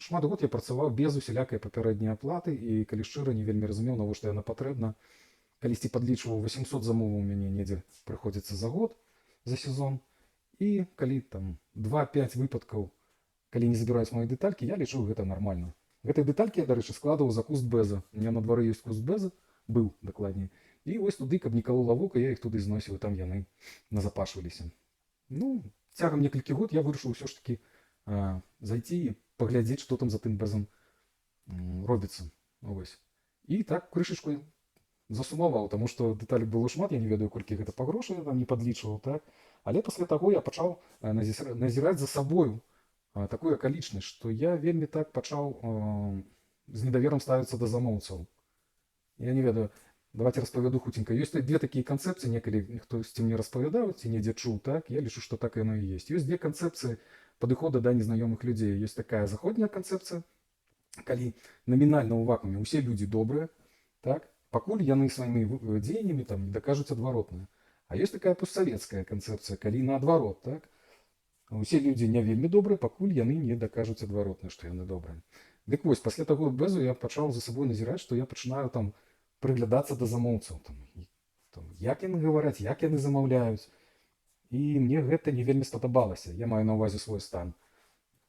шмат год я працаваў без усялякай папярэдняй аплаты і, калі шчыра, не вельмі разумеў, навошта яна патрэбна. Калісьці падлічваў 800 замоваў у мяне недзе прыходзіцца за год, за сезон. І калі там 2-5 выпадкаў, калі не забіраюць мае дэталькі, я лічу гэта нармальна. Гэтыя дэталькі я, дарэчы, складываў за куст бэза. У меня на двары ёсць куст бэза, быў дакладней. І вось туды, каб не калола вока, я іх туды зносіў, і там яны назапашваліся. Ну, цягам некалькі год я вырашыў ўсё ж такі зайти і паглядзець, што там за тым бэзам робіцца. Вось. І так крышачку засумаваў, таму што дэталек было шмат, я не ведаю, колькі гэта па грошай, там не падлічваў, так? Але пасля таго я пачаў назіраць за сабою такую акалічнасць, што я вельмі так пачаў з недаверам ставіцца да замоўцаў. Я не ведаю, давайте распавяду хутенька. Ёсць две такія канцэпцыі, некалі хтосьці мне распавядаў, ці недзе чуў, так? Я лічу, што так яно і ёсць. Ёсць две канцэпцыі падыхода да незнаёмых людзей. Ёсць такая заходняя канцэпцыя, калі намінальна ў вакууме ўсе людзі добрыя, так? Пакуль яны сваімі дзеяннямі там не дакажуць адваротнае. А ёсць такая постсавецкая канцэпцыя, калі наадварот, так? Усе людзі не вельмі добрыя, пакуль яны не дакажуць адваротнае, што яны добрыя. Дык вось, пасля таго бэзу я пачаў за сабой назіраць, што я пачынаю там прыглядацца да замоўцаў. Як яны гавараць, як яны замаўляюць. І мне гэта не вельмі спадабалася. Я маю на ўвазе свой стан.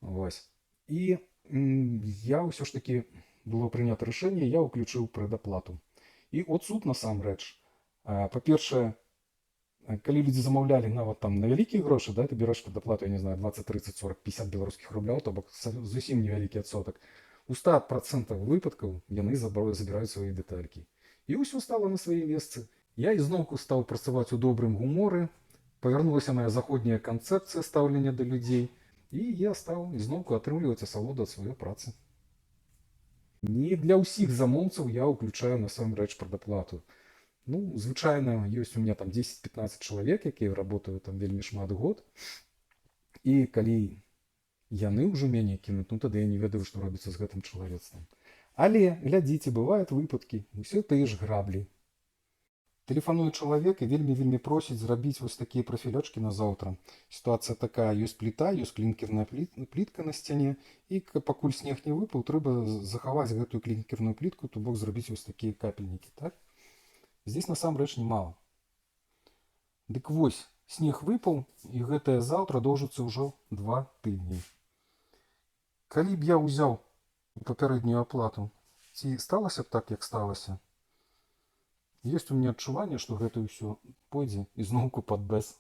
Вось. І я ўсё ж такі было прынята рашэнне, я ўключыў прэдаплату. І от суд насамрэч. Па-першае, калі людзі замаўлялі нават там на вялікія грошы, да, ты бераш прэдаплату, я не знаю, 20, 30, 40, 50 беларускіх рублёў, то бок зусім невялікі адсотак. У 100% выпадкаў яны забіраюць свае дэталькі. І ўсё стала на свае месцы. Я ізноўку стаў працаваць у добрым гуморы, павярнулася моя заходняя канцэпцыя стаўлення да людзей, і я стаў ізноўку атрымліваць асалоду ад сваёй працы. Не для ўсіх замоўцаў я ўключаю насамрэч прэдаплату. Ну, звычайна, ёсць у меня там 10-15 чалавек, якія работаюць там вельмі шмат год. І калі яны ўжо мяне кінуць, ну тады я не ведаю, што робіцца з гэтым чалавецтвам. Але, глядзіце, бываюць выпадкі, усе тыя ж граблі. Тэлефануе чалавек і вельмі просіць зрабіць вось такія прафілёчкі на заўтра. Сітуацыя такая, ёсць пліта, ёсць клінкерная плітка на сцяне, і пакуль снег не выпаў, трэба захаваць гэтую клінкерную плітку, то бок зрабіць вось такія капельнікі, так? Здесь насамрэч немало. Дык вось, снег выпаў, і гэтае заўтра доўжыцца ўжо 2 тыдні. Калі б я ўзяў папярэднюю аплату, ці сталася б так, як сталася? Ёсць у мяне адчуванне, што гэта ўсё пойдзе ізноўку пад бэз.